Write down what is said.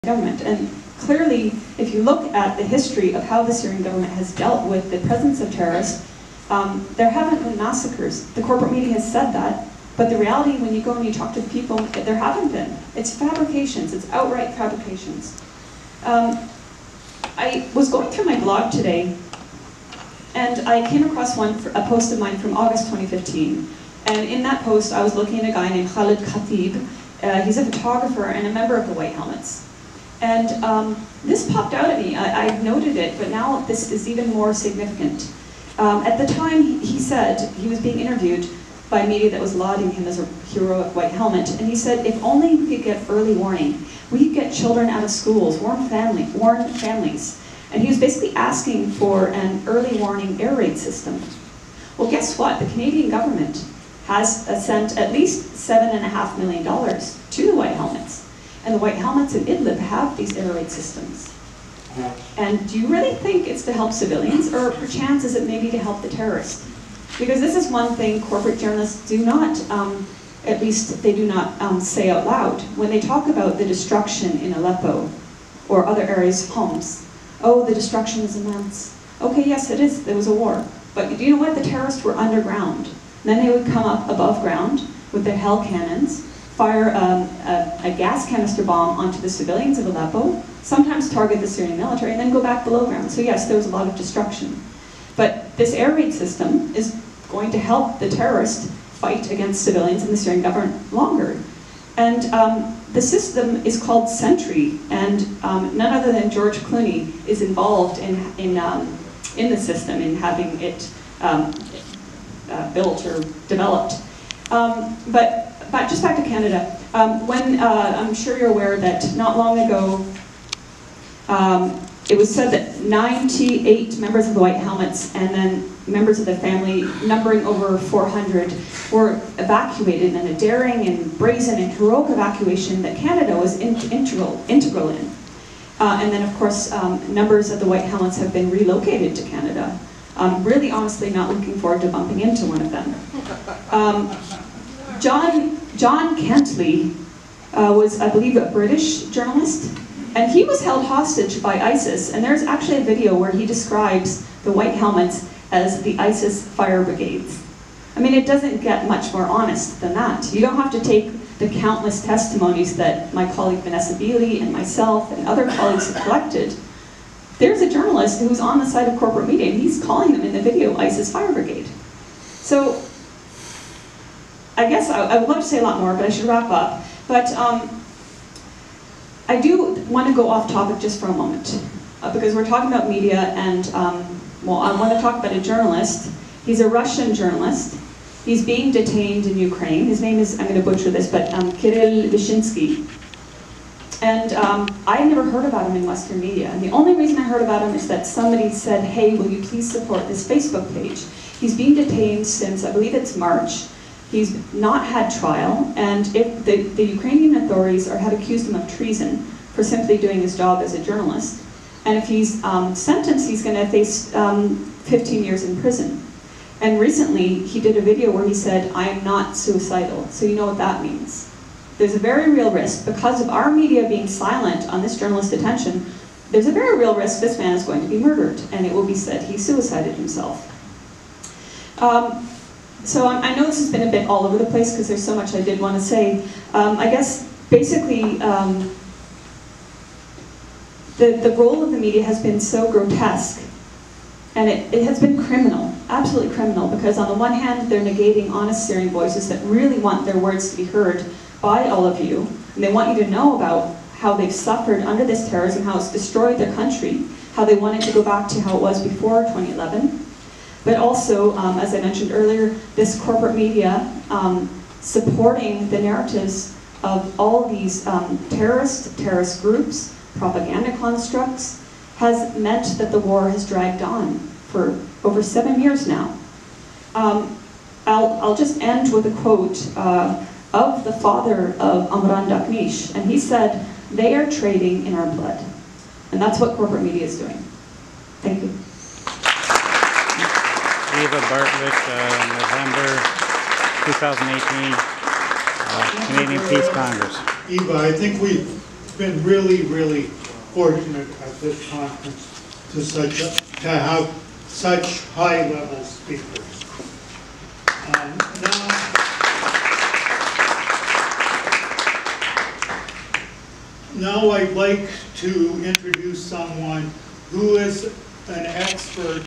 government. And clearly, if you look at the history of how the Syrian government has dealt with the presence of terrorists, there haven't been massacres. The corporate media has said that, but the reality, when you go and you talk to the people, there haven't been. It's fabrications, it's outright fabrications. I was going through my blog today, and I came across a post of mine from August 2015. And in that post, I was looking at a guy named Khalid Khatib. He's a photographer and a member of the White Helmets. And this popped out at me. I noted it, but now this is even more significant. At the time, he said, he was being interviewed by media that was lauding him as a heroic white helmet, and he said, if only we could get early warning, we could get children out of schools, warn families. And he was basically asking for an early warning air raid system. Well, guess what? The Canadian government has sent at least $7.5 million to the White Helmets. And the White Helmets in Idlib have these air raid systems. And do you really think it's to help civilians, or perchance is it maybe to help the terrorists? Because this is one thing corporate journalists do not, at least they do not say out loud. When they talk about the destruction in Aleppo or other areas of Homs, oh, the destruction is immense. Okay, yes, it is, there was a war. But do you know what? The terrorists were underground. And then they would come up above ground with their hell cannons, fire a gas canister bomb onto the civilians of Aleppo, sometimes target the Syrian military, and then go back below ground. So yes, there was a lot of destruction. But this air raid system is going to help the terrorists fight against civilians and the Syrian government longer. And the system is called Sentry, and none other than George Clooney is involved in the system, in having it built or developed. But just back to Canada, I'm sure you're aware that not long ago, it was said that 98 members of the White Helmets and then members of the family, numbering over 400, were evacuated in a daring and brazen and heroic evacuation that Canada was integral in. And then, of course, numbers of the White Helmets have been relocated to Canada. Really, honestly, not looking forward to bumping into one of them. John Kentley was, I believe, a British journalist, and he was held hostage by ISIS. And there's actually a video where he describes the White Helmets as the ISIS fire brigades. I mean, it doesn't get much more honest than that. You don't have to take the countless testimonies that my colleague Vanessa Beeley and myself and other colleagues have collected. There's a journalist who's on the side of corporate media, and he's calling them in the video ISIS fire brigade. So, I guess I would love to say a lot more, but I should wrap up. But I do want to go off topic just for a moment, because we're talking about media, and well, I want to talk about a journalist. He's a Russian journalist. He's being detained in Ukraine. His name is, I'm going to butcher this, but Kirill Vyshinsky. And I never heard about him in Western media. And the only reason I heard about him is that somebody said, hey, will you please support this Facebook page? He's being detained since, I believe it's March. He's not had trial, and if the Ukrainian authorities have accused him of treason for simply doing his job as a journalist. And if he's sentenced, he's going to face 15 years in prison. And recently, he did a video where he said, I am not suicidal. So you know what that means. There's a very real risk, because of our media being silent on this journalist's detention, there's a very real risk this man is going to be murdered, and it will be said he suicided himself. So I know this has been a bit all over the place, because there's so much I did want to say. I guess, basically, the role of the media has been so grotesque, and it has been criminal, absolutely criminal, because on the one hand, they're negating honest Syrian voices that really want their words to be heard by all of you, and they want you to know about how they've suffered under this terrorism, how it's destroyed their country, how they wanted to go back to how it was before 2011. But also, as I mentioned earlier, this corporate media supporting the narratives of all these terrorist groups, propaganda constructs, has meant that the war has dragged on for over 7 years now. I'll just end with a quote of the father of Amran Daknish, and he said, they are trading in our blood. And that's what corporate media is doing. Thank you. Bartlett, November 2018, Canadian Peace Congress. Eva, I think we been really, really fortunate at this conference to have such high-level speakers. Now I'd like to introduce someone who is an expert